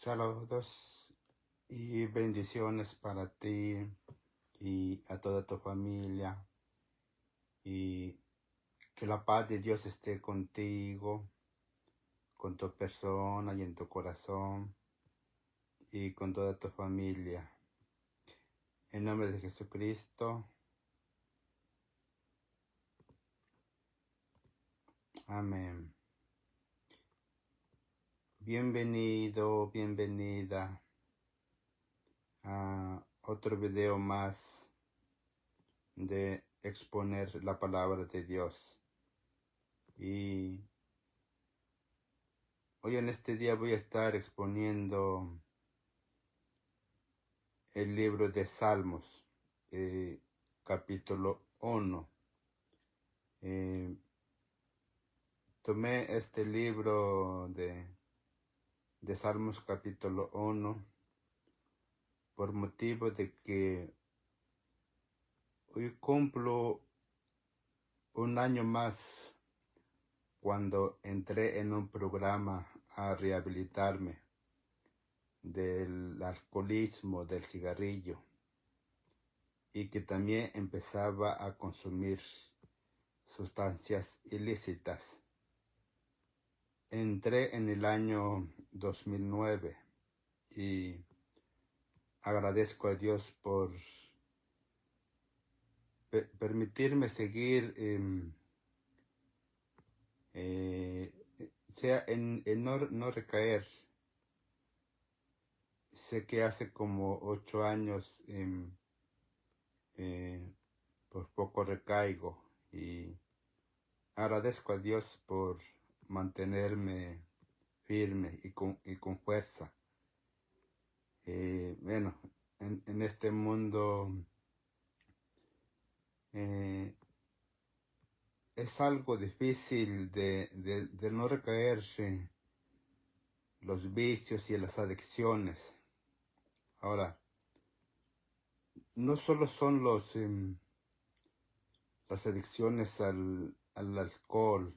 Saludos y bendiciones para ti y a toda tu familia, y que la paz de Dios esté contigo, con tu persona y en tu corazón y con toda tu familia. En nombre de Jesucristo. Amén. Bienvenido, bienvenida a otro video más de exponer la palabra de Dios. Y hoy en este día voy a estar exponiendo el libro de Salmos, capítulo 1. Tomé este libro de Salmos capítulo 1 por motivo de que hoy cumplo un año más cuando entré en un programa a rehabilitarme del alcoholismo, del cigarrillo, y que también empezaba a consumir sustancias ilícitas. Entré en el año 2009 y agradezco a Dios por permitirme seguir en no recaer. Sé que hace como 8 años por poco recaigo, y agradezco a Dios por mantenerme firme y con fuerza. Bueno, en este mundo es algo difícil de no recaer en los vicios y en las adicciones. Ahora, no solo son las adicciones al alcohol,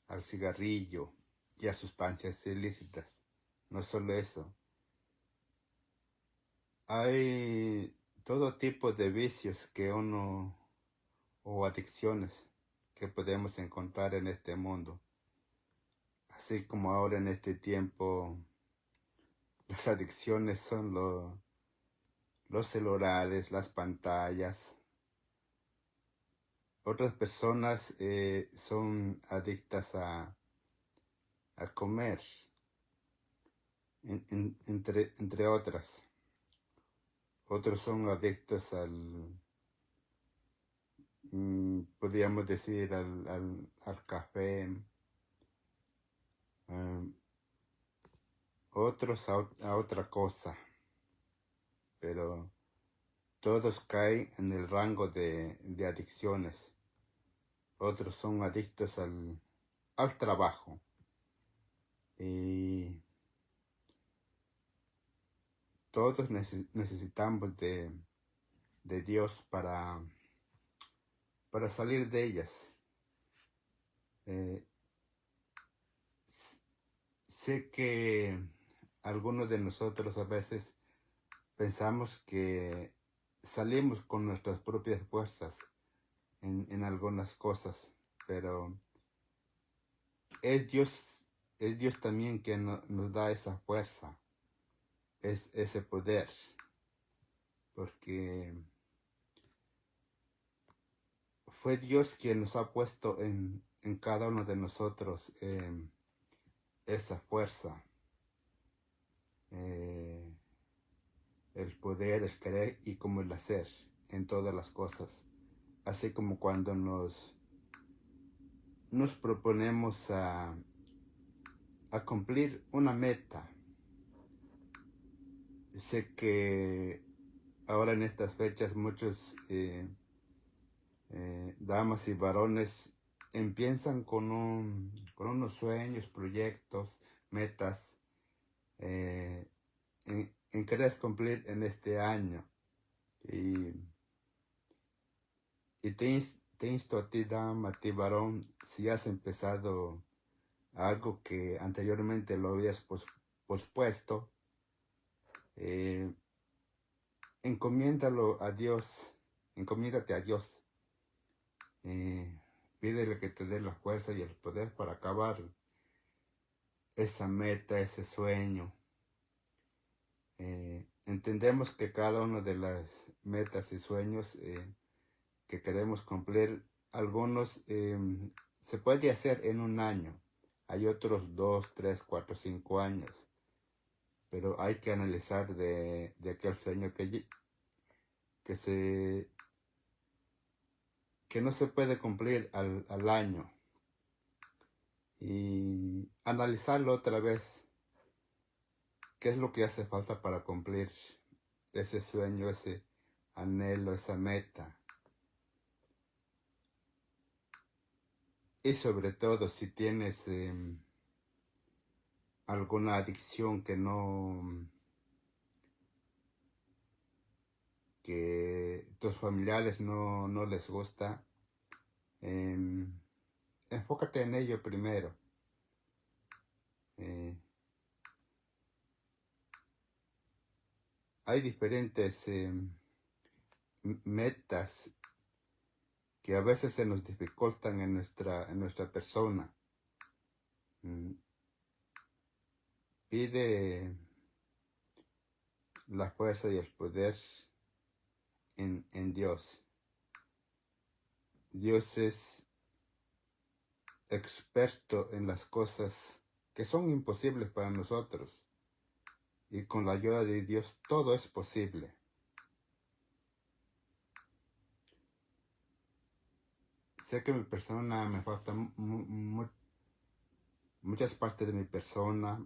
al cigarrillo y a sustancias ilícitas. No solo eso. Hay todo tipo de vicios o adicciones que podemos encontrar en este mundo. Así como ahora en este tiempo las adicciones son los celulares, las pantallas. Otras personas son adictas a comer, entre otras. Otros son adictos podríamos decir, al café. Otros a otra cosa. Pero todos caen en el rango de adicciones. Otros son adictos al trabajo. Y todos necesitamos de Dios para salir de ellas. Sé que algunos de nosotros a veces pensamos que salimos con nuestras propias fuerzas en algunas cosas, pero es Dios también quien nos da esa fuerza, es ese poder, porque fue Dios quien nos ha puesto en cada uno de nosotros esa fuerza, el poder, el querer y como el hacer en todas las cosas. Así como cuando nos proponemos a cumplir una meta. Sé que ahora en estas fechas muchos damas y varones empiezan con unos sueños, proyectos, metas en querer cumplir en este año. Y te insto a ti, dama, a ti, varón, si has empezado algo que anteriormente lo habías pospuesto, Eh, encomiéndalo a Dios, encomiéndate a Dios. Pídele que te dé la fuerza y el poder para acabar esa meta, ese sueño. Entendemos que cada una de las metas y sueños que queremos cumplir, algunos se puede hacer en un año, hay otros 2, 3, 4, 5 años, pero hay que analizar de aquel sueño que no se puede cumplir al año, y analizarlo otra vez, qué es lo que hace falta para cumplir ese sueño, ese anhelo, esa meta. Y sobre todo si tienes alguna adicción que tus familiares no les gusta, enfócate en ello primero. Hay diferentes metas que a veces se nos dificultan en nuestra persona. Pide la fuerza y el poder en Dios. Dios es experto en las cosas que son imposibles para nosotros, y con la ayuda de Dios todo es posible. Sé que mi persona me falta muchas partes de mi persona,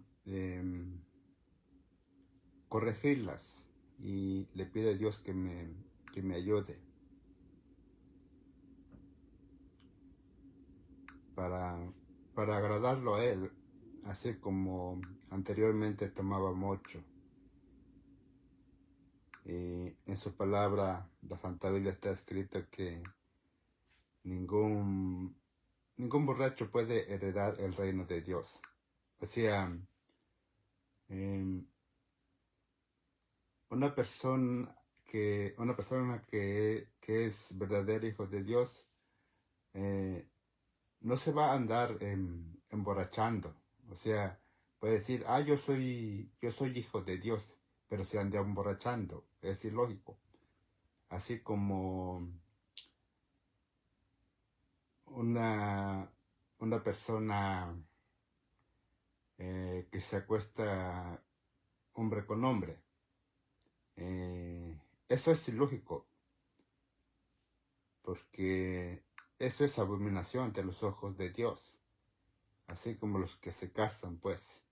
corregirlas, y le pido a Dios que me ayude para agradarlo a Él, así como anteriormente tomaba mucho. En su palabra, la Santa Biblia, está escrito que ningún borracho puede heredar el reino de Dios. O sea, una persona que es verdadero hijo de Dios no se va a andar emborrachando. O sea, puede decir, yo soy hijo de Dios, pero se anda emborrachando. Es ilógico. Así como una persona que se acuesta hombre con hombre. Eso es ilógico, porque eso es abominación ante los ojos de Dios, así como los que se casan, pues.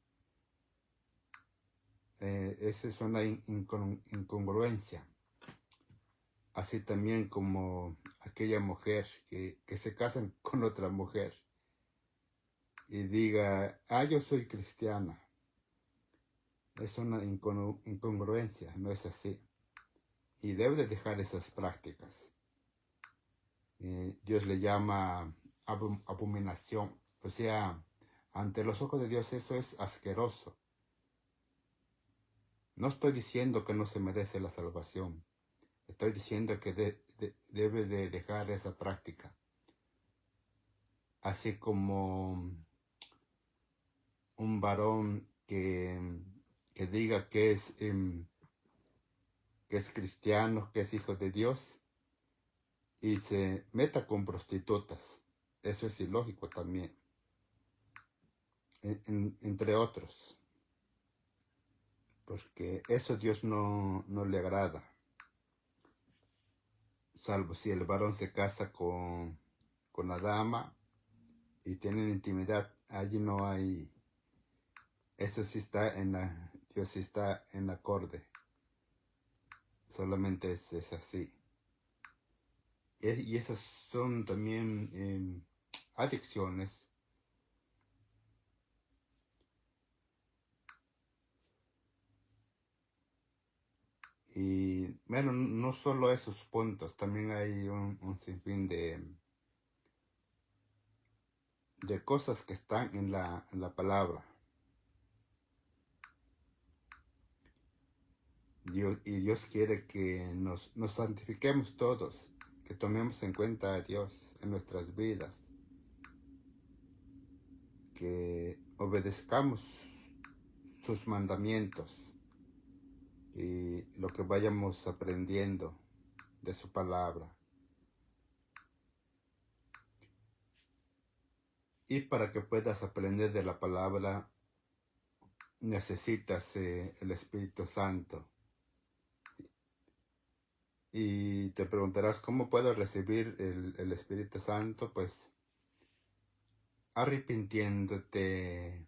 Esa es una incongruencia. Así también como aquella mujer que se casa con otra mujer y diga, yo soy cristiana. Es una incongruencia, no es así. Y debe de dejar esas prácticas. Dios le llama abominación. O sea, ante los ojos de Dios eso es asqueroso. No estoy diciendo que no se merece la salvación. Estoy diciendo que debe de dejar esa práctica. Así como un varón que diga que es cristiano, que es hijo de Dios, y se meta con prostitutas. Eso es ilógico también. Entre otros. Porque eso Dios no le agrada. Salvo si el varón se casa con la dama y tienen intimidad. Allí no hay. Eso sí está Dios sí está en acorde. Solamente es así. Y esas son también adicciones. Y bueno, no solo esos puntos, también hay un sinfín de cosas que están en la palabra. Dios quiere que nos santifiquemos todos, que tomemos en cuenta a Dios en nuestras vidas, que obedezcamos sus mandamientos y lo que vayamos aprendiendo de su palabra. Y para que puedas aprender de la palabra, necesitas el Espíritu Santo. Y te preguntarás, ¿cómo puedo recibir el Espíritu Santo? Pues arrepintiéndote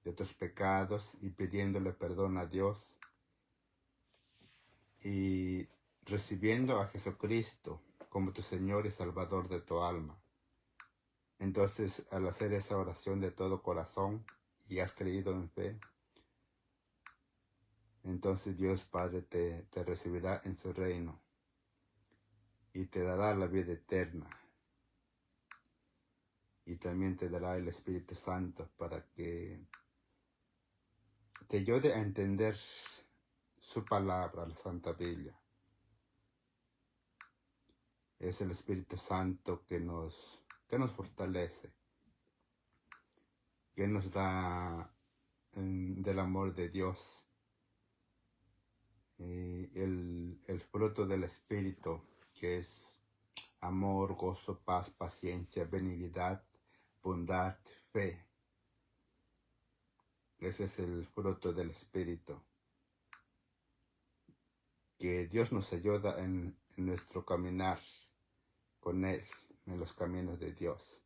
de tus pecados y pidiéndole perdón a Dios y recibiendo a Jesucristo como tu Señor y Salvador de tu alma. Entonces, al hacer esa oración de todo corazón y has creído en fe, entonces Dios Padre te recibirá en su reino y te dará la vida eterna. Y también te dará el Espíritu Santo para que te ayude a entender su palabra, la Santa Biblia. Es el Espíritu Santo que nos fortalece, que nos da del amor de Dios. El fruto del Espíritu, que es amor, gozo, paz, paciencia, benignidad, bondad, fe. Ese es el fruto del Espíritu. Que Dios nos ayuda en nuestro caminar con Él, en los caminos de Dios,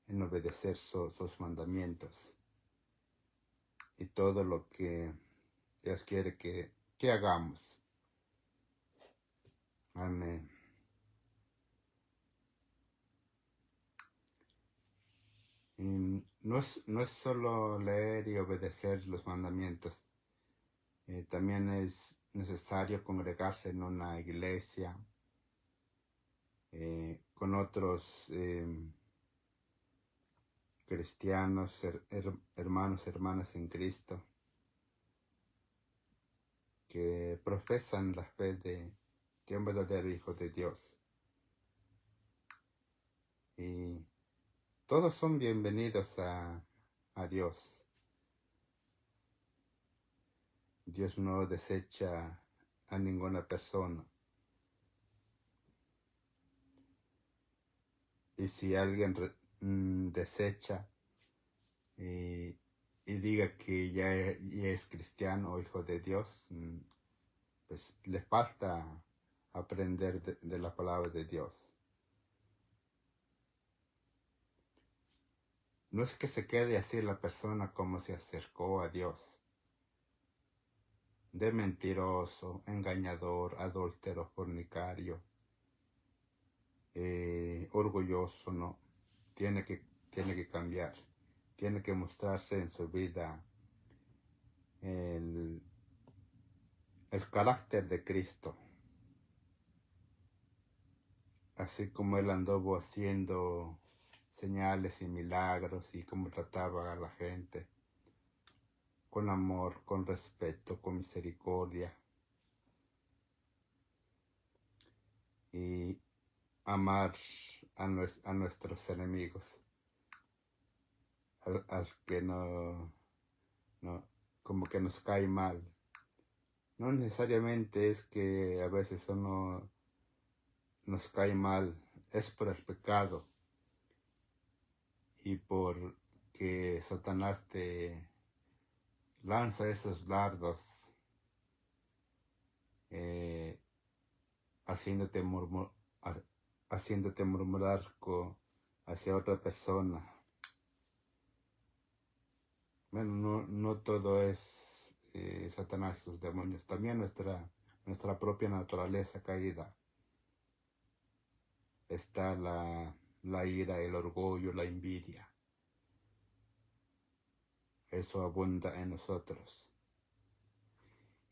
en obedecer sus mandamientos y todo lo que Dios quiere que hagamos. Amén. Y no es solo leer y obedecer los mandamientos, también es necesario congregarse en una iglesia con otros cristianos, hermanos, hermanas en Cristo, que profesan la fe de un verdadero Hijo de Dios. Y todos son bienvenidos a Dios. Dios no desecha a ninguna persona. Y si alguien desecha y diga que ya es cristiano o hijo de Dios, pues le falta aprender de la palabra de Dios. No es que se quede así la persona como se acercó a Dios, de mentiroso, engañador, adúltero, fornicario, orgulloso, no. Tiene que cambiar, tiene que mostrarse en su vida el carácter de Cristo, así como Él anduvo haciendo señales y milagros y cómo trataba a la gente, con amor, con respeto, con misericordia, y amar a nuestros enemigos, al que no, como que nos cae mal. No necesariamente es que a veces uno nos cae mal, es por el pecado y por que Satanás te lanza esos dardos haciéndote murmurar hacia otra persona. Bueno, no todo es Satanás y sus demonios, también nuestra propia naturaleza caída. Está la ira, el orgullo, la envidia. Eso abunda en nosotros.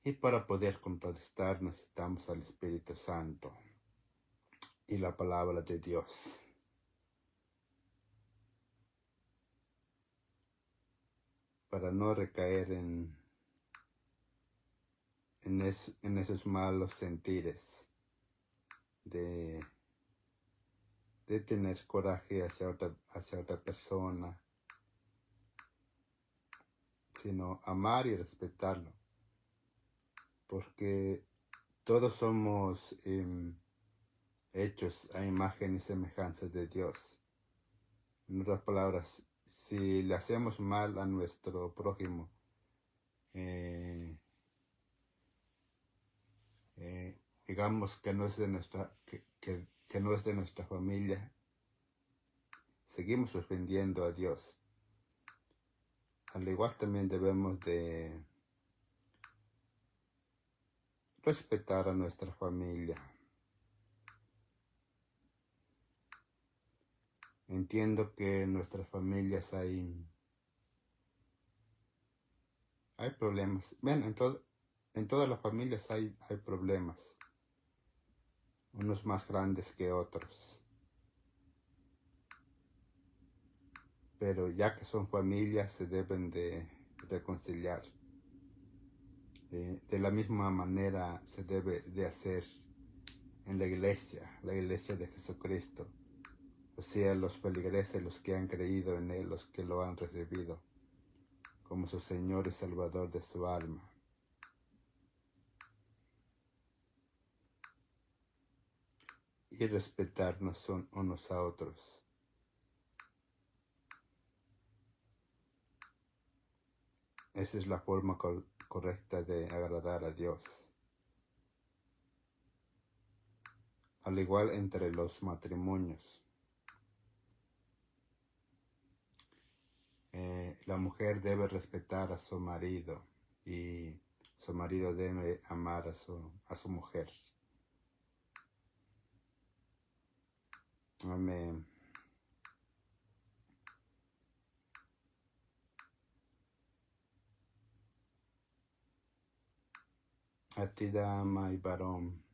Y para poder contrarrestar necesitamos al Espíritu Santo y la palabra de Dios. Para no recaer en en esos malos sentires de tener coraje hacia otra persona, sino amar y respetarlo, porque todos somos hechos a imagen y semejanza de Dios. En otras palabras, si le hacemos mal a nuestro prójimo, digamos que no es de que no es de nuestra familia, seguimos ofendiendo a Dios. Al igual también debemos de respetar a nuestra familia. Entiendo que en nuestras familias hay problemas. Bueno, en todas las familias hay problemas, unos más grandes que otros. Pero ya que son familias, se deben de reconciliar. De la misma manera se debe de hacer en la iglesia de Jesucristo. O sea, los feligreses, los que han creído en Él, los que lo han recibido como su Señor y Salvador de su alma. Y respetarnos unos a otros. Esa es la forma correcta de agradar a Dios. Al igual entre los matrimonios. La mujer debe respetar a su marido y su marido debe amar a su mujer. Amén. A ti, dama y varón,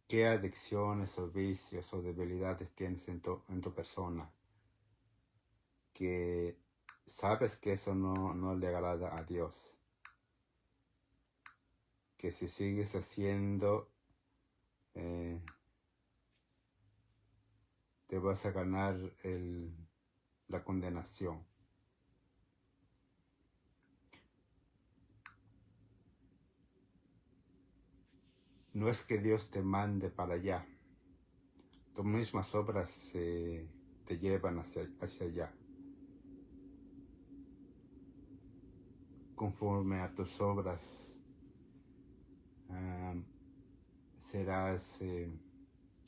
¿qué adicciones o vicios o debilidades tienes en tu persona? Que sabes que eso no le agrada a Dios. Que si sigues haciendo, te vas a ganar la condenación. No es que Dios te mande para allá. Tus mismas obras te llevan hacia allá. Conforme a tus obras serás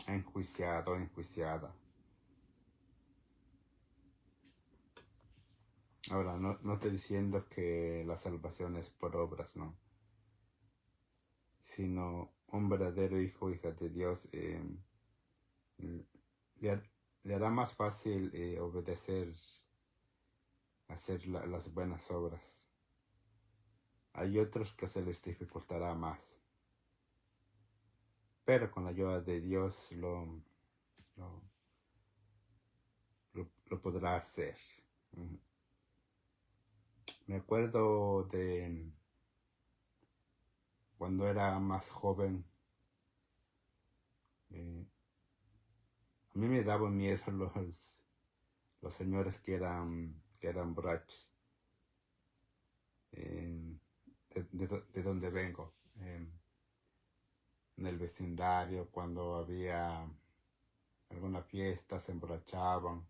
enjuiciado o enjuiciada. Ahora, no estoy diciendo que la salvación es por obras, no. Sino un verdadero hijo o hija de Dios le hará más fácil obedecer, hacer las buenas obras. Hay otros que se les dificultará más. Pero con la ayuda de Dios lo podrá hacer. Me acuerdo de cuando era más joven, a mí me daban miedo los señores que eran borrachos. De donde vengo, en el vecindario, cuando había alguna fiesta, se emborrachaban.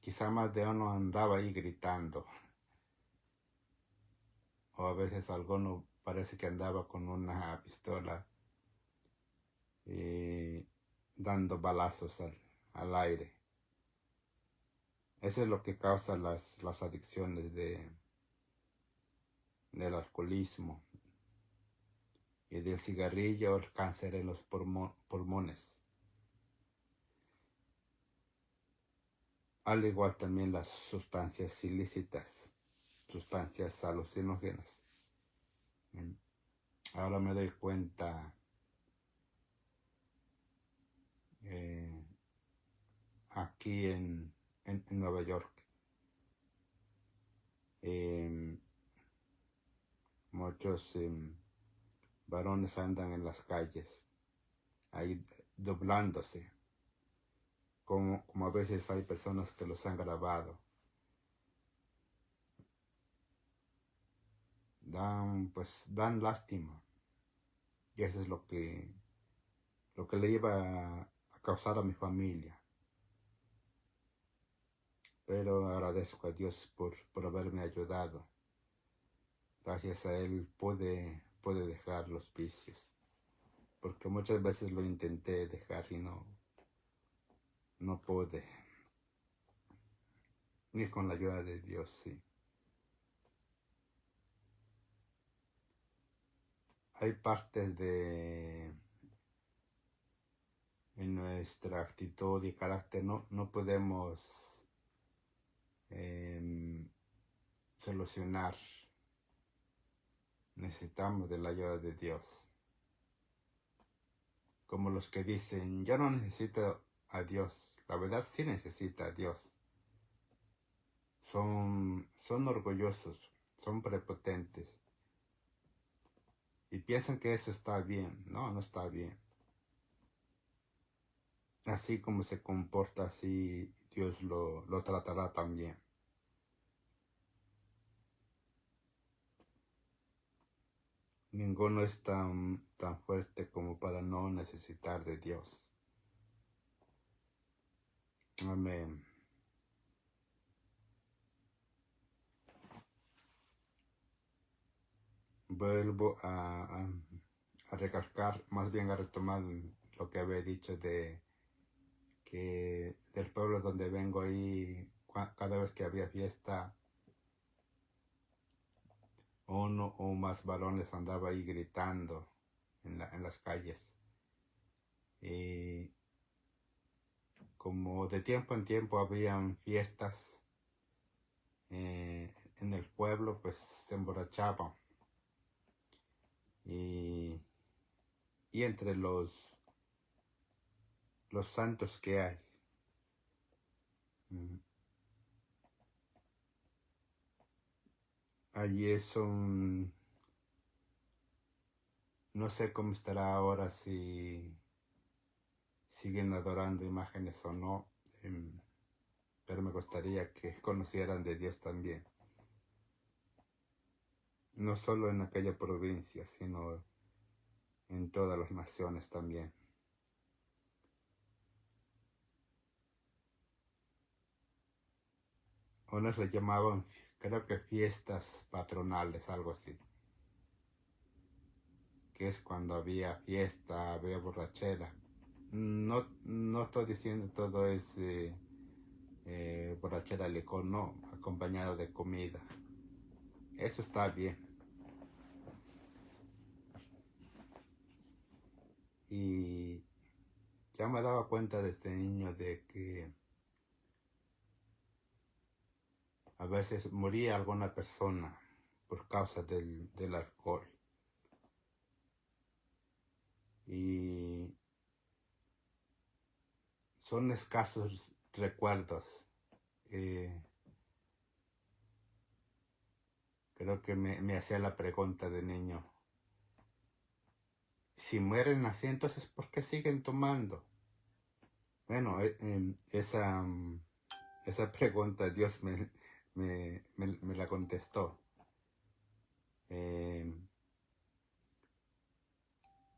Quizá más de uno andaba ahí gritando. O a veces alguno parece que andaba con una pistola dando balazos al aire. Eso es lo que causa las adicciones del alcoholismo y del cigarrillo, el cáncer en los pulmones. Al igual también las sustancias ilícitas, sustancias alucinógenas. Ahora me doy cuenta aquí en Nueva York, em, muchos varones andan en las calles, ahí doblándose, como a veces hay personas que los han grabado. Dan lástima. Y eso es lo que le iba a causar a mi familia. Pero agradezco a Dios por haberme ayudado. Gracias a Él pude dejar los vicios. Porque muchas veces lo intenté dejar y no pude. Ni con la ayuda de Dios, sí. Hay partes en nuestra actitud y carácter no podemos solucionar. Necesitamos de la ayuda de Dios. Como los que dicen, yo no necesito a Dios. La verdad sí necesita a Dios. Son orgullosos, son prepotentes. Y piensan que eso está bien. No está bien. Así como se comporta, así Dios lo tratará también. Ninguno es tan fuerte como para no necesitar de Dios. Amén. Vuelvo a recalcar, más bien a retomar lo que había dicho de que del pueblo donde vengo ahí, cada vez que había fiesta, uno o más varones andaba ahí gritando en las calles. Y como de tiempo en tiempo habían fiestas en el pueblo, pues se emborrachaban. Y entre los santos que hay, allí es un... No sé cómo estará ahora, si siguen adorando imágenes o no, pero me gustaría que conocieran de Dios también. No solo en aquella provincia, sino en todas las naciones también. Unos le llamaban, creo que fiestas patronales, algo así. Que es cuando había fiesta, había borrachera. No estoy diciendo todo es borrachera, licor, no, acompañado de comida. Eso está bien. Y ya me daba cuenta desde niño de que a veces moría alguna persona por causa del alcohol. Y son escasos recuerdos. Creo que me hacía la pregunta de niño. Si mueren así, entonces ¿por qué siguen tomando? Bueno, esa pregunta Dios me la contestó.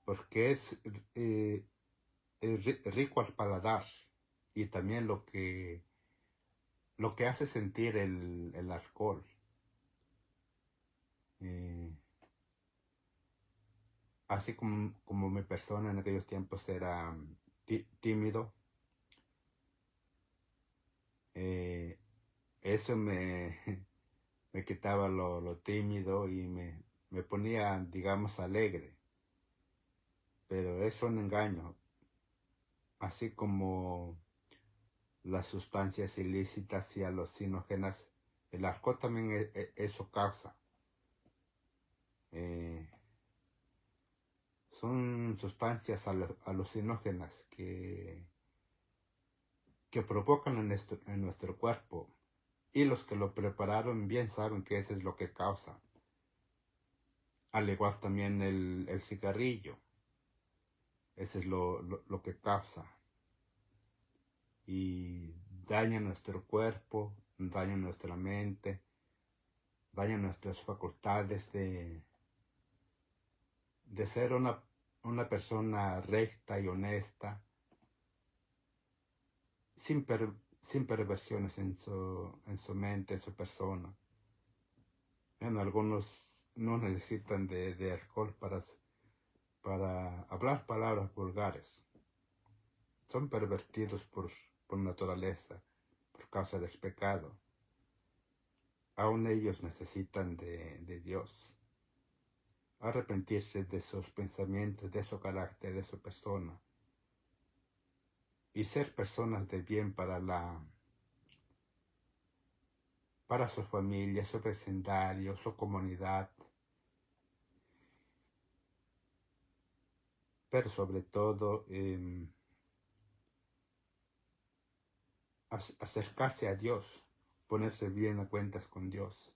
Porque es rico al paladar y también lo que hace sentir el alcohol. Así como mi persona en aquellos tiempos era tímido, eso me quitaba lo tímido y me ponía, digamos, alegre. Pero es un engaño. Así como las sustancias ilícitas y alucinógenas, el alcohol también eso causa. Son sustancias alucinógenas que provocan en nuestro cuerpo Y los que lo prepararon bien saben que eso es lo que causa. Al igual también el cigarrillo. Eso es lo que causa. Y daña nuestro cuerpo, daña nuestra mente, daña nuestras facultades de ser una persona recta y honesta, sin perversiones en su mente, en su persona. Bueno, algunos no necesitan de alcohol para hablar palabras vulgares. Son pervertidos por naturaleza, por causa del pecado. Aún ellos necesitan de Dios. Arrepentirse de sus pensamientos, de su carácter, de su persona. Y ser personas de bien para su familia, su vecindario, su comunidad. Pero sobre todo, acercarse a Dios, ponerse bien a cuentas con Dios.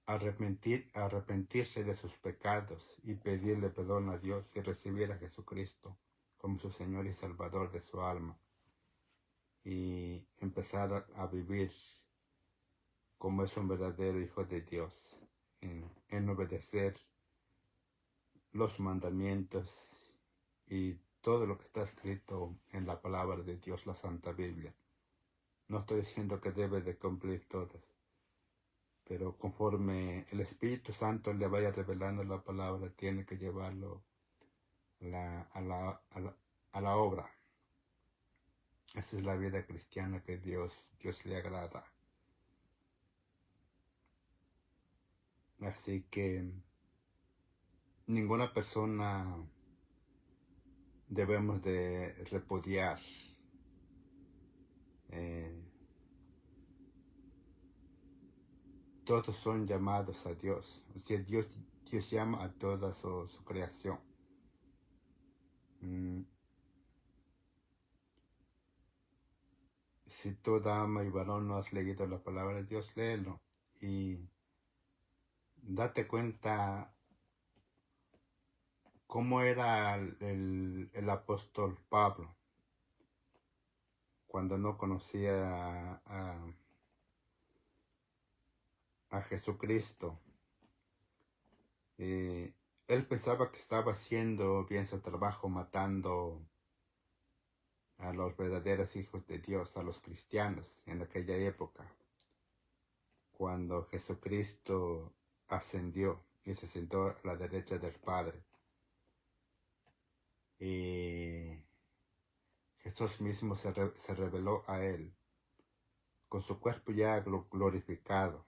Arrepentirse de sus pecados y pedirle perdón a Dios y recibir a Jesucristo como su Señor y Salvador de su alma. Y empezar a vivir como es un verdadero hijo de Dios, en obedecer los mandamientos y todo lo que está escrito en la palabra de Dios, la Santa Biblia. No estoy diciendo que debe de cumplir todas, pero conforme el Espíritu Santo le vaya revelando la palabra, tiene que llevarlo a la obra. Esa es la vida cristiana que Dios le agrada. Así que ninguna persona debemos de repudiar. Todos son llamados a Dios. O sea, Dios llama a toda su creación. Si tú, dama y varón, no has leído la palabra de Dios, léelo. Y date cuenta cómo era el apóstol Pablo cuando no conocía a Jesucristo. Él pensaba que estaba haciendo bien su trabajo, matando a los verdaderos hijos de Dios, a los cristianos en aquella época, cuando Jesucristo ascendió y se sentó a la derecha del Padre. Y Jesús mismo se reveló a él con su cuerpo ya glorificado.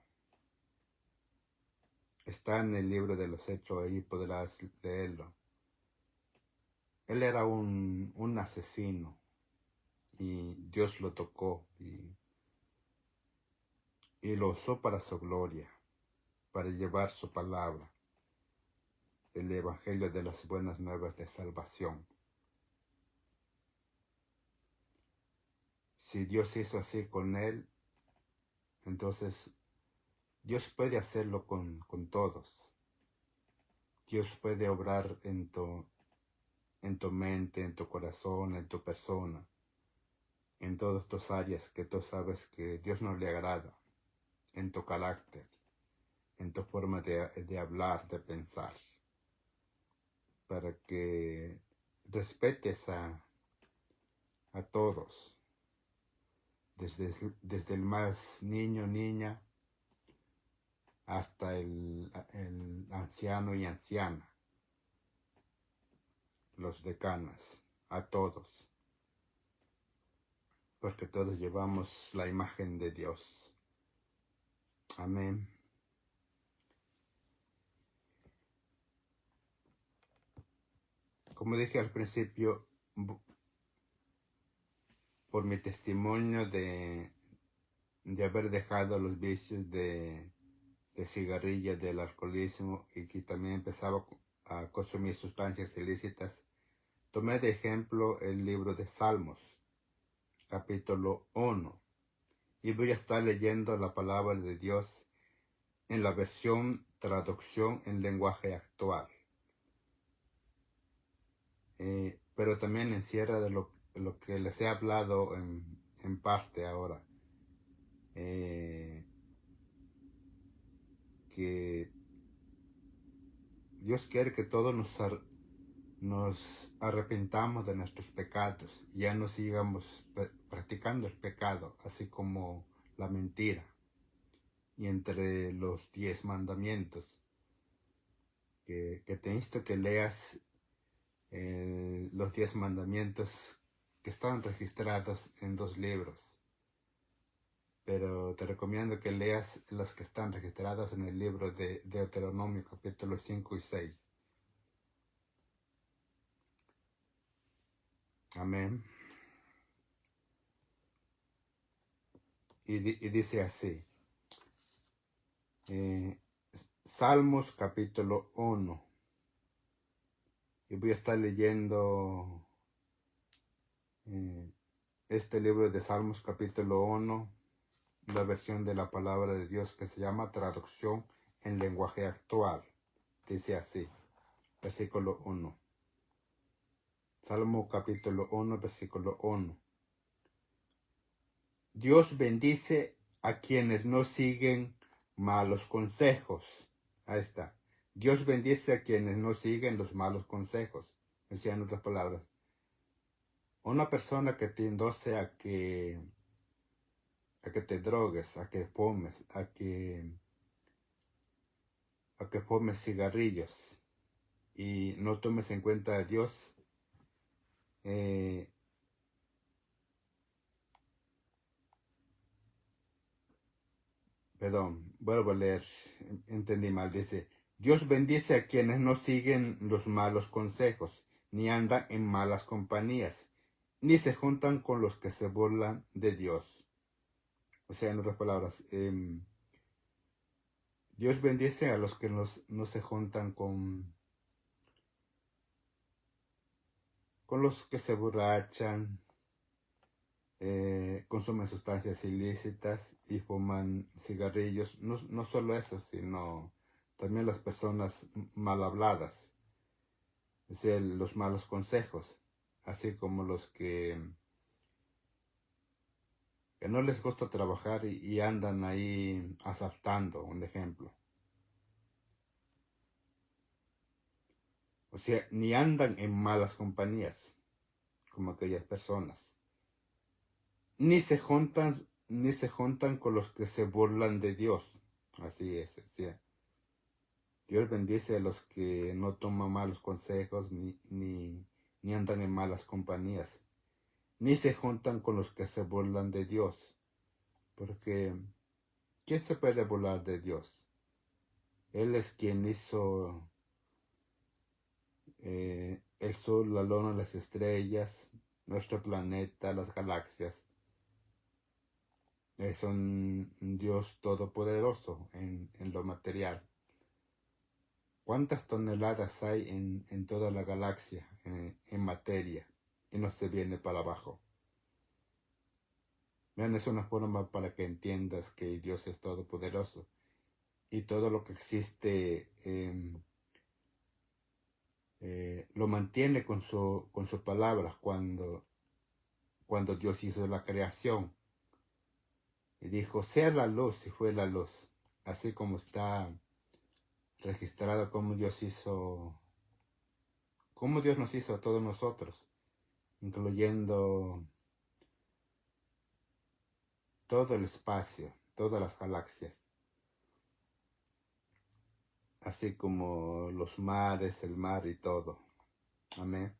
Está en el libro de los Hechos, ahí podrás leerlo. Él era un asesino y Dios lo tocó y lo usó para su gloria, para llevar su palabra, el evangelio de las buenas nuevas de salvación. Si Dios hizo así con él, entonces Dios puede hacerlo con todos. Dios puede obrar en tu mente, en tu corazón, en tu persona, en todas tus áreas que tú sabes que Dios no le agrada, en tu carácter, en tu forma de hablar, de pensar, para que respetes a todos, desde el más niño, niña, hasta el anciano y anciana, los decanas, a todos, porque todos llevamos la imagen de Dios. Amén. Como dije al principio, por mi testimonio de haber dejado los vicios de cigarrillo, del alcoholismo, y que también empezaba a consumir sustancias ilícitas, tomé de ejemplo el libro de Salmos. capítulo 1. Y voy a estar leyendo la palabra de Dios en la versión traducción en lenguaje actual. Pero también encierra de lo que les he hablado en parte ahora. Que Dios quiere que todos nos arrepentamos de nuestros pecados y ya no sigamos practicando el pecado, así como la mentira. Y entre los 10 mandamientos, que te insto que leas los 10 mandamientos que están registrados en 2 libros. Pero te recomiendo que leas los que están registrados en el libro de Deuteronomio, capítulos 5 y 6. Amén. Y dice así. Salmos capítulo 1. Y voy a estar leyendo este libro de Salmos capítulo 1, la versión de la palabra de Dios que se llama traducción en lenguaje actual. Dice así, versículo 1. Salmo capítulo 1, versículo 1. Dios bendice a quienes no siguen malos consejos. Ahí está. Dios bendice a quienes no siguen los malos consejos. O sea, en otras palabras, una persona que te induce a que te drogues, a que fumes, a que fumes cigarrillos y no tomes en cuenta a Dios, perdón, vuelvo a leer, entendí mal, dice, Dios bendice a quienes no siguen los malos consejos, ni andan en malas compañías, ni se juntan con los que se burlan de Dios. O sea, en otras palabras, Dios bendice a los que no se juntan con los que se borrachan, consumen sustancias ilícitas y fuman cigarrillos. No solo eso, sino también las personas mal habladas, o sea, los malos consejos, así como los que no les gusta trabajar y andan ahí asaltando, un ejemplo. O sea, ni andan en malas compañías, como aquellas personas. Ni se juntan con los que se burlan de Dios. Así es, o sea, Dios bendice a los que no toman malos consejos, ni andan en malas compañías, ni se juntan con los que se burlan de Dios. Porque, ¿quién se puede burlar de Dios? Él es quien hizo el sol, la luna, las estrellas, nuestro planeta, las galaxias. Es un Dios todopoderoso en lo material. ¿Cuántas toneladas hay en toda la galaxia, en materia? Y no se viene para abajo. Vean, es una forma para que entiendas que Dios es todopoderoso. Y todo lo que existe lo mantiene con su palabra cuando Dios hizo la creación. Y dijo, sea la luz, y fue la luz. Así como está registrado cómo Dios nos hizo a todos nosotros, incluyendo todo el espacio, todas las galaxias, así como los mares, el mar y todo. Amén.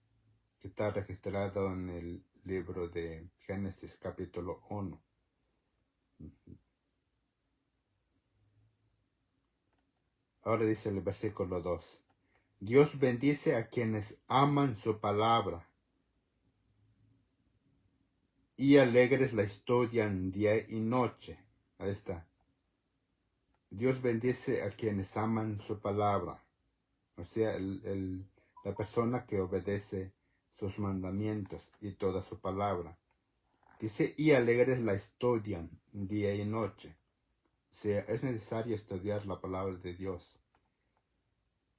Que está registrado en el libro de Génesis capítulo 1. Ahora dice el versículo 2. Dios bendice a quienes aman su palabra y alegres la historia en día y noche. Ahí está. Dios bendice a quienes aman su palabra. O sea, la persona que obedece sus mandamientos y toda su palabra. Dice, y alegres la estudian día y noche. O sea, es necesario estudiar la palabra de Dios.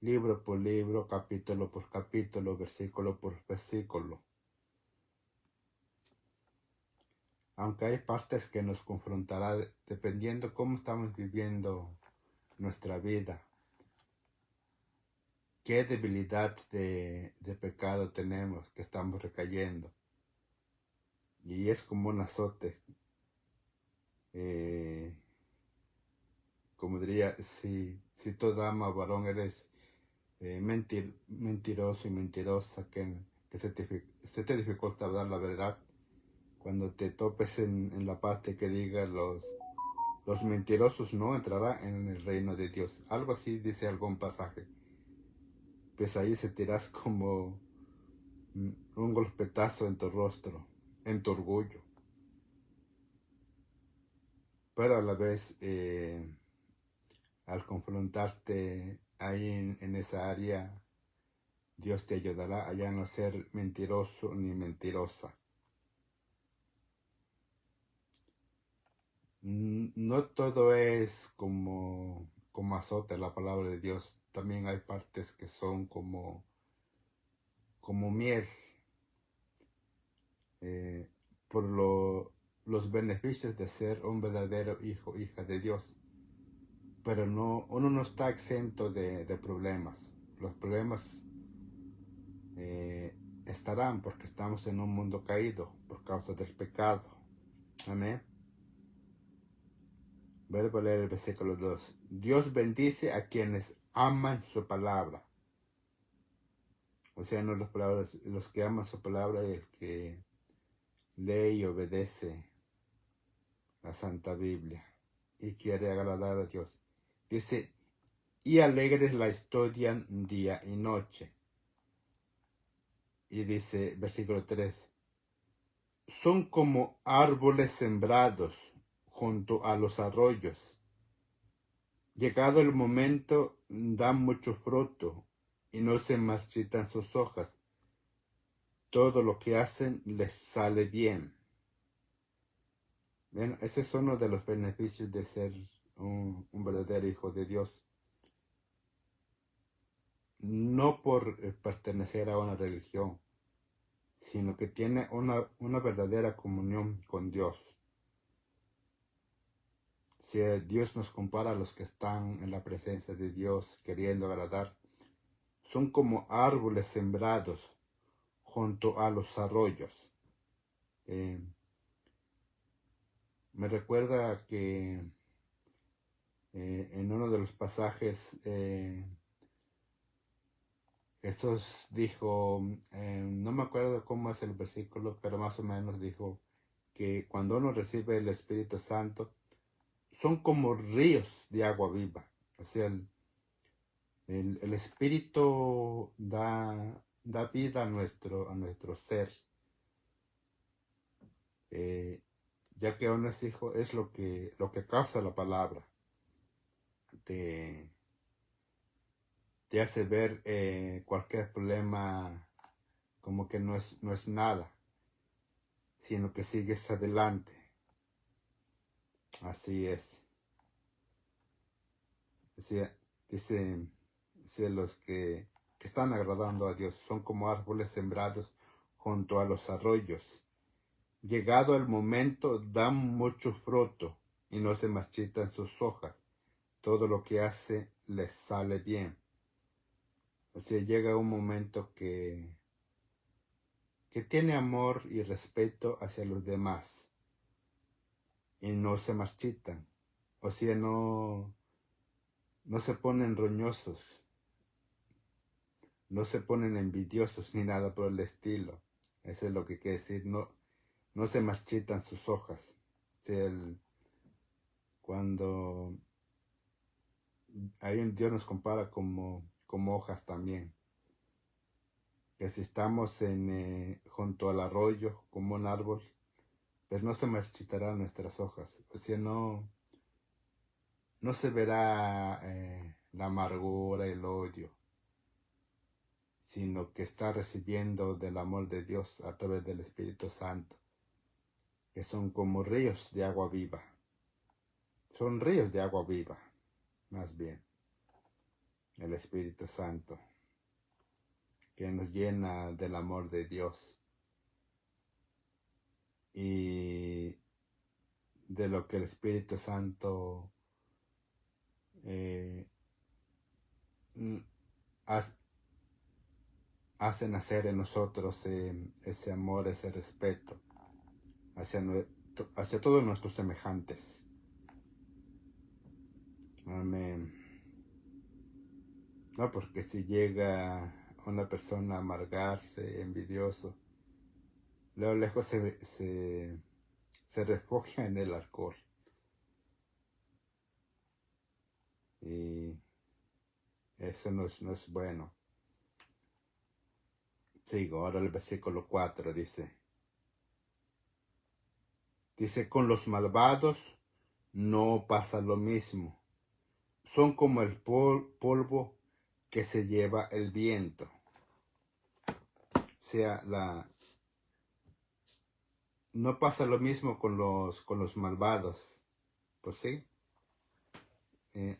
Libro por libro, capítulo por capítulo, versículo por versículo. Aunque hay partes que nos confrontará dependiendo cómo estamos viviendo nuestra vida. Qué debilidad de pecado tenemos, que estamos recayendo. Y es como un azote. Como diría, si tú dama, varón, eres mentiroso y mentirosa, que se te dificulta hablar la verdad, cuando te topes en la parte que diga los mentirosos no entrarán en el reino de Dios. Algo así dice algún pasaje. Pues ahí se tiras como un golpetazo en tu rostro, en tu orgullo. Pero a la vez, al confrontarte ahí en esa área, Dios te ayudará a ya no ser mentiroso ni mentirosa. No todo es como azote la palabra de Dios. También hay partes que son como miel. Por los beneficios de ser un verdadero hijo, hija de Dios. Pero uno no está exento de problemas. Los problemas estarán porque estamos en un mundo caído por causa del pecado. Amén. Vuelvo a leer el versículo 2. Dios bendice a quienes aman su palabra. O sea, no los que aman su palabra y el que lee y obedece la Santa Biblia y quiere agradar a Dios. Dice, y alegres la estudian día y noche. Y dice, versículo 3, son como árboles sembrados junto a los arroyos. Llegado el momento, dan mucho fruto y no se marchitan sus hojas. Todo lo que hacen les sale bien. Bien, ese es uno de los beneficios de ser un verdadero hijo de Dios. No por pertenecer a una religión, sino que tiene una verdadera comunión con Dios. Si Dios nos compara a los que están en la presencia de Dios queriendo agradar, son como árboles sembrados junto a los arroyos. Me recuerda que en uno de los pasajes Jesús dijo, no me acuerdo cómo es el versículo, pero más o menos dijo que cuando uno recibe el Espíritu Santo, son como ríos de agua viva. O sea, el Espíritu da vida a nuestro ser. Ya que uno es hijo, es lo que causa la palabra. Te hace ver cualquier problema como que no es nada, sino que sigues adelante. Así es. O sea, dice los que están agradando a Dios son como árboles sembrados junto a los arroyos. Llegado el momento, dan mucho fruto y no se marchitan sus hojas. Todo lo que hace les sale bien. O sea, llega un momento que tiene amor y respeto hacia los demás y no se marchitan. O sea, no se ponen roñosos, no se ponen envidiosos ni nada por el estilo. Eso es lo que quiere decir, no se marchitan sus hojas. O sea, cuando ahí Dios nos compara como hojas también. Que si estamos junto al arroyo, como un árbol, pues no se marchitarán nuestras hojas. O sea, no se verá la amargura, el odio, sino que está recibiendo del amor de Dios a través del Espíritu Santo. que son como ríos de agua viva. Son ríos de agua viva, más bien. El Espíritu Santo, que nos llena del amor de Dios y de lo que el Espíritu Santo hace nacer en nosotros ese amor, ese respeto hacia todos nuestros semejantes. Amén. No, porque si llega una persona a amargarse, envidioso, luego lejos se refugia en el alcohol. Y eso no es bueno. Sigo, ahora el versículo 4 dice, con los malvados no pasa lo mismo. Son como el polvo que se lleva el viento. O sea, no pasa lo mismo con los malvados. Pues sí,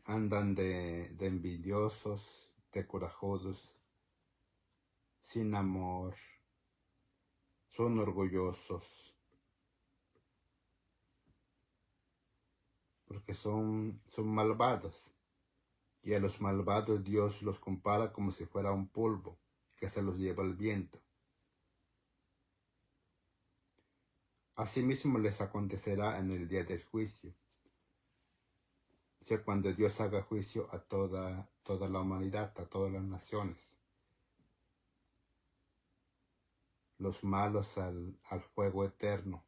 andan de envidiosos, de corajudos, sin amor, son orgullosos, porque son malvados. Y a los malvados Dios los compara como si fuera un polvo que se los lleva el viento. Asimismo les acontecerá en el día del juicio. O sea, cuando Dios haga juicio a toda la humanidad, a todas las naciones. Los malos al fuego eterno,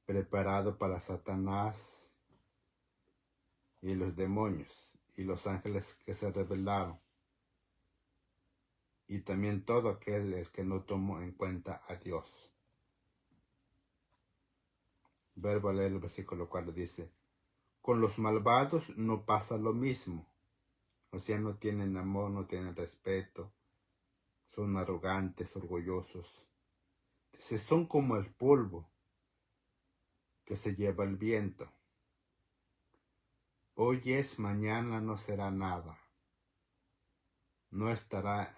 preparado para Satanás y los demonios y los ángeles que se rebelaron. Y también todo aquel el que no tomó en cuenta a Dios. Verbo a leer el versículo 4 dice, con los malvados no pasa lo mismo. O sea, no tienen amor, no tienen respeto. Son arrogantes, orgullosos. Dice, son como el polvo que se lleva el viento. Hoy es, mañana no será nada. No estará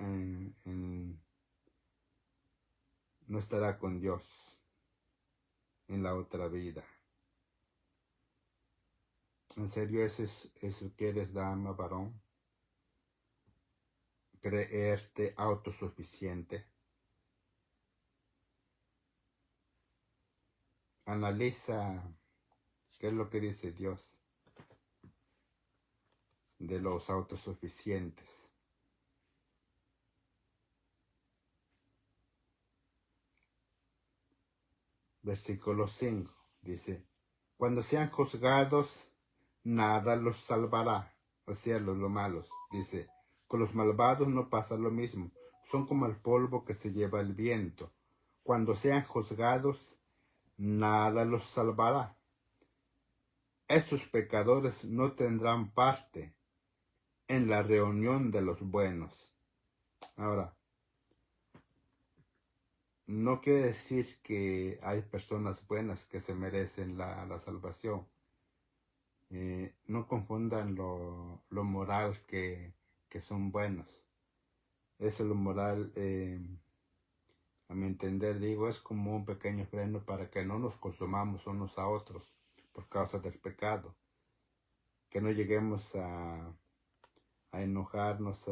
no estará con Dios en la otra vida. ¿En serio eso quieres, dama, varón? ¿Creerte autosuficiente? Analiza qué es lo que dice Dios de los autosuficientes. Versículo 5 dice, cuando sean juzgados, nada los salvará. O sea, los malos. Dice, con los malvados no pasa lo mismo. Son como el polvo que se lleva el viento. Cuando sean juzgados, nada los salvará. Esos pecadores no tendrán parte en la reunión de los buenos. Ahora, no quiere decir que hay personas buenas que se merecen la salvación. No confundan lo moral que son buenos. Eso lo moral, a mi entender, digo, es como un pequeño freno para que no nos consumamos unos a otros por causa del pecado. Que no lleguemos a enojarnos,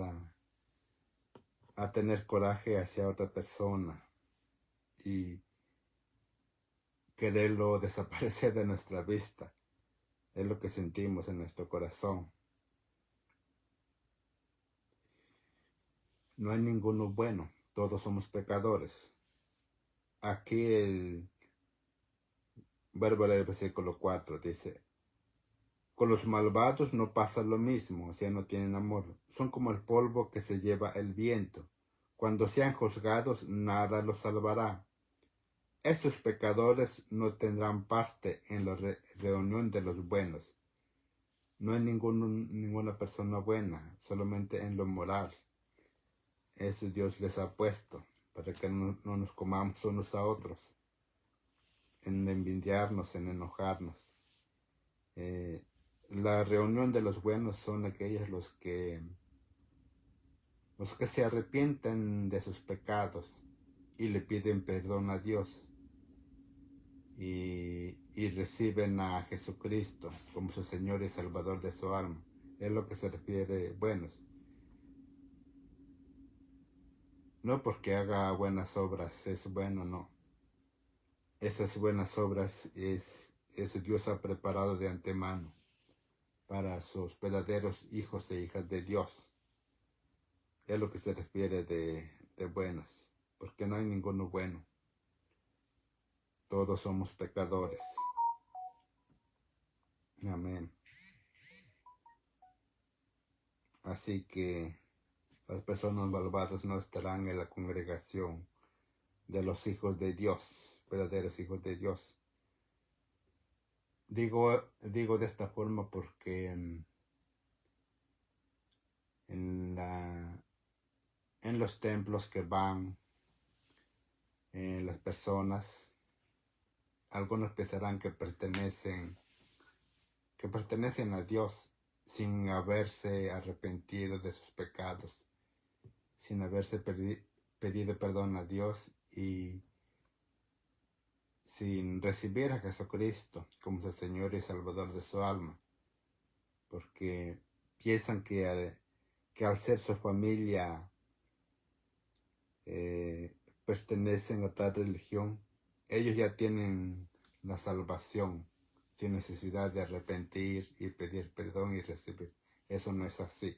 a tener coraje hacia otra persona y quererlo desaparecer de nuestra vista. Es lo que sentimos en nuestro corazón. No hay ninguno bueno, todos somos pecadores. Aquí el verbo del versículo 4 dice, con los malvados no pasa lo mismo, o sea, no tienen amor. Son como el polvo que se lleva el viento. Cuando sean juzgados, nada los salvará. Esos pecadores no tendrán parte en la reunión de los buenos. No hay ninguna persona buena, solamente en lo moral. Eso Dios les ha puesto para que no nos comamos unos a otros. en envidiarnos, en enojarnos. La reunión de los buenos son aquellos los que se arrepienten de sus pecados y le piden perdón a Dios y reciben a Jesucristo como su Señor y Salvador de su alma. Es lo que se refiere buenos. No porque haga buenas obras es bueno, no. Esas buenas obras es Dios ha preparado de antemano para sus verdaderos hijos e hijas de Dios. Es lo que se refiere de buenos, porque no hay ninguno bueno. Todos somos pecadores. Amén. Así que las personas malvadas no estarán en la congregación de los hijos de Dios, verdaderos hijos de Dios. Digo de esta forma porque en los templos que van las personas, algunos pensarán que pertenecen a Dios sin haberse arrepentido de sus pecados, sin haberse pedido perdón a Dios y sin recibir a Jesucristo como su Señor y Salvador de su alma, porque piensan que al ser su familia pertenecen a tal religión, ellos ya tienen la salvación sin necesidad de arrepentir y pedir perdón y recibir. Eso no es así.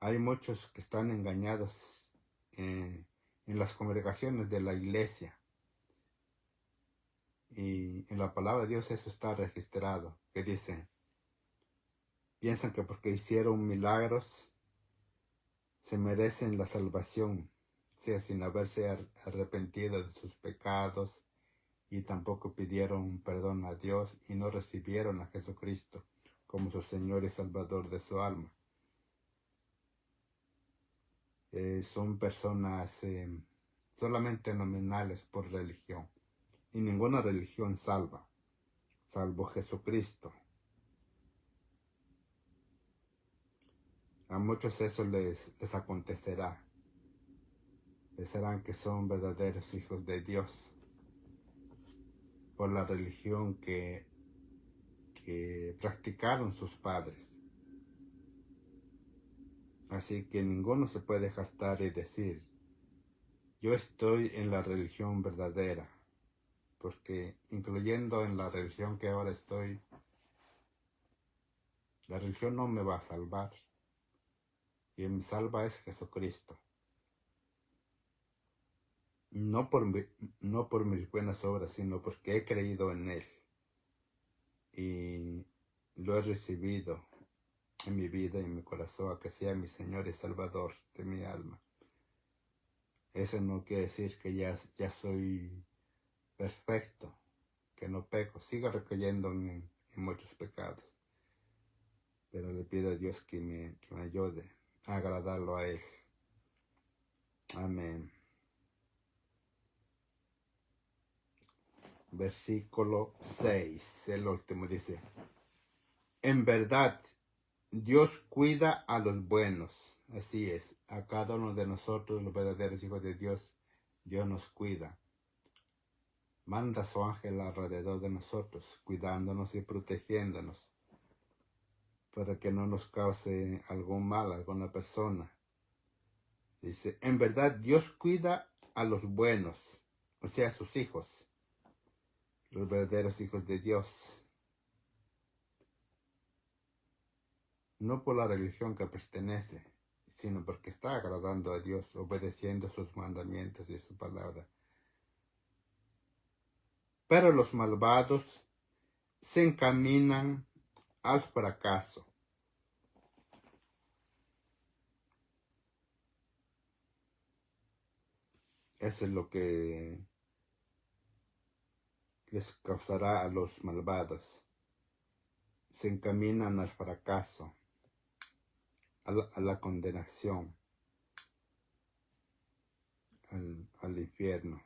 Hay muchos que están engañados en las congregaciones de la iglesia. Y en la palabra de Dios eso está registrado, que dice, piensan que porque hicieron milagros se merecen la salvación, o sea, sin haberse arrepentido de sus pecados y tampoco pidieron perdón a Dios y no recibieron a Jesucristo como su Señor y Salvador de su alma. Son personas solamente nominales por religión y ninguna religión salva, salvo Jesucristo. A muchos eso les acontecerá. Pensarán que son verdaderos hijos de Dios por la religión que practicaron sus padres. Así que ninguno se puede jactar y decir, yo estoy en la religión verdadera, porque incluyendo en la religión que ahora estoy, la religión no me va a salvar. Quien me salva es Jesucristo. No por mis buenas obras, sino porque he creído en Él. Y lo he recibido en mi vida y en mi corazón a que sea mi Señor y Salvador de mi alma. Eso no quiere decir que ya soy perfecto, que no peco. Sigo recayendo en muchos pecados. Pero le pido a Dios que me ayude a agradarlo a Él. Amén. Versículo 6, el último dice, en verdad, Dios cuida a los buenos. Así es, a cada uno de nosotros, los verdaderos hijos de Dios, Dios nos cuida. Manda a su ángel alrededor de nosotros, cuidándonos y protegiéndonos, para que no nos cause algún mal a alguna persona. Dice, en verdad Dios cuida a los buenos, o sea, a sus hijos, los verdaderos hijos de Dios. No por la religión que pertenece, sino porque está agradando a Dios, obedeciendo sus mandamientos y su palabra. Pero los malvados se encaminan al fracaso. Eso es lo que les causará a los malvados. Se encaminan al fracaso, a la condenación, al infierno.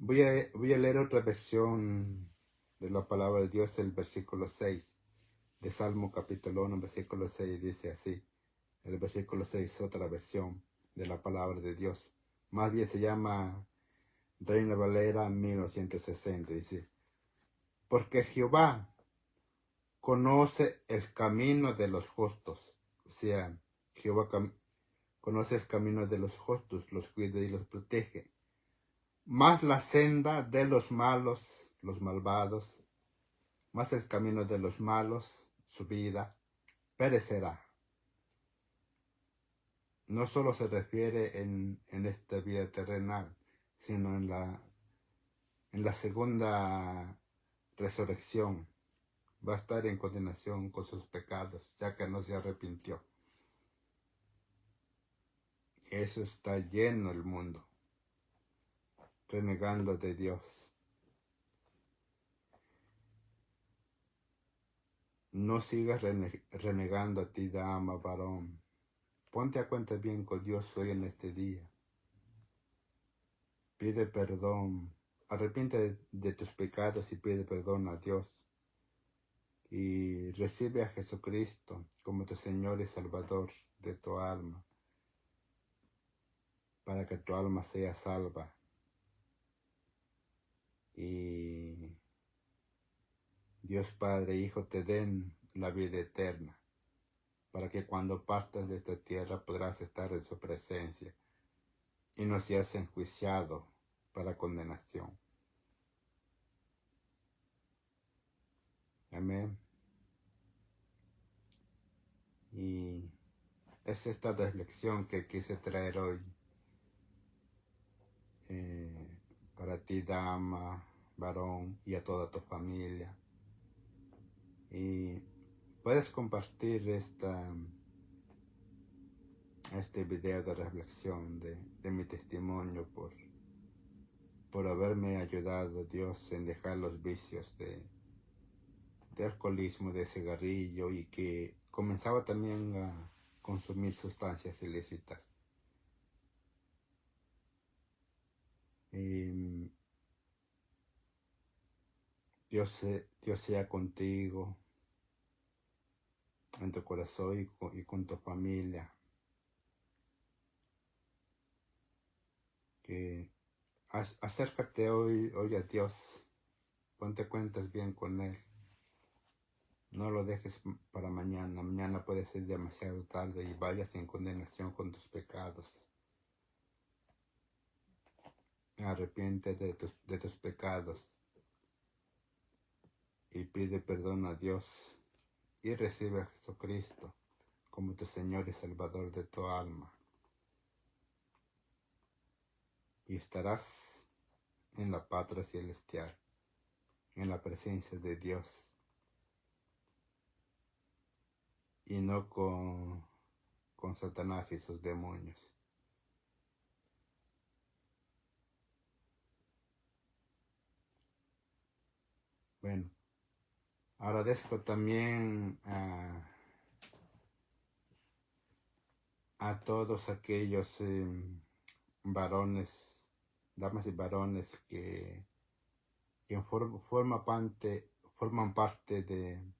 Voy a leer otra versión de la palabra de Dios, el versículo 6 de Salmo capítulo 1, versículo 6, dice así. El versículo 6 otra versión de la palabra de Dios. Más bien se llama Reina Valera 1960, dice. Porque Jehová conoce el camino de los justos. O sea, Jehová conoce el camino de los justos, los cuida y los protege. Más la senda de los malos, los malvados, más el camino de los malos, su vida, perecerá. No solo se refiere en esta vida terrenal, sino en la segunda resurrección. Va a estar en condenación con sus pecados, ya que no se arrepintió. Eso está lleno el mundo, renegando de Dios. No sigas renegando a ti, dama, varón. Ponte a cuenta bien con Dios hoy en este día. Pide perdón. Arrepiente de tus pecados y pide perdón a Dios. Y recibe a Jesucristo como tu Señor y Salvador de tu alma, para que tu alma sea salva. Y Dios Padre e Hijo te den la vida eterna, para que cuando partas de esta tierra podrás estar en su presencia y no seas enjuiciado para condenación. Amén. Y es esta reflexión que quise traer hoy para ti, dama, varón, y a toda tu familia. Y puedes compartir este video de reflexión de mi testimonio por haberme ayudado Dios en dejar los vicios de alcoholismo, de cigarrillo, y que comenzaba también a consumir sustancias ilícitas. Dios sea contigo, en tu corazón y con tu familia. Que acércate hoy a Dios, ponte cuentas bien con Él. No lo dejes para mañana. Mañana puede ser demasiado tarde y vayas en condenación con tus pecados. Arrepiente de tus pecados y pide perdón a Dios y recibe a Jesucristo como tu Señor y Salvador de tu alma. Y estarás en la patria celestial, en la presencia de Dios, y no con Satanás y sus demonios. Bueno, agradezco también a todos aquellos varones, damas y varones que forman parte de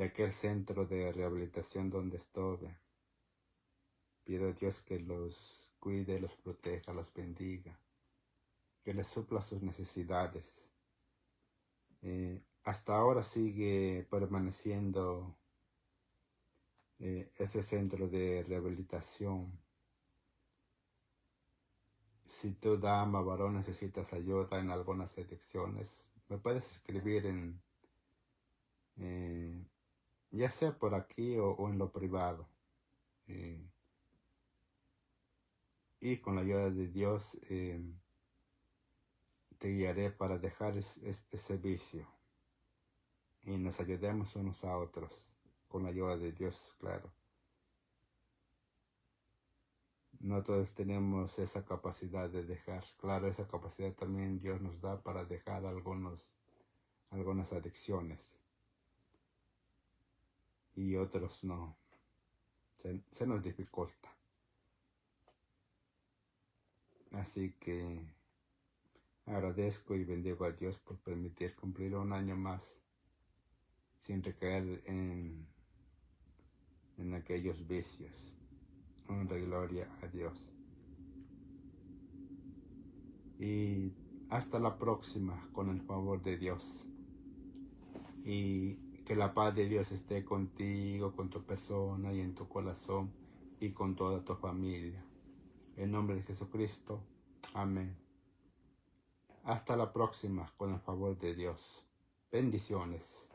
aquel centro de rehabilitación donde estuve. Pido a Dios que los cuide, los proteja, los bendiga, que les supla sus necesidades. Hasta ahora sigue permaneciendo ese centro de rehabilitación. Si tú, dama, varón, necesitas ayuda en algunas adicciones, me puedes escribir ya sea por aquí o en lo privado. Y con la ayuda de Dios te guiaré para dejar ese vicio. Y nos ayudemos unos a otros, con la ayuda de Dios, claro. No todos tenemos esa capacidad de dejar. Claro, esa capacidad también Dios nos da para dejar algunas adicciones. Y otros no. Se nos dificulta. Así que Agradezco y bendigo a Dios por permitir cumplir un año más sin recaer en aquellos vicios. Honra y gloria a Dios. Y hasta la próxima, con el favor de Dios. Y que la paz de Dios esté contigo, con tu persona y en tu corazón y con toda tu familia. En nombre de Jesucristo. Amén. Hasta la próxima, con el favor de Dios. Bendiciones.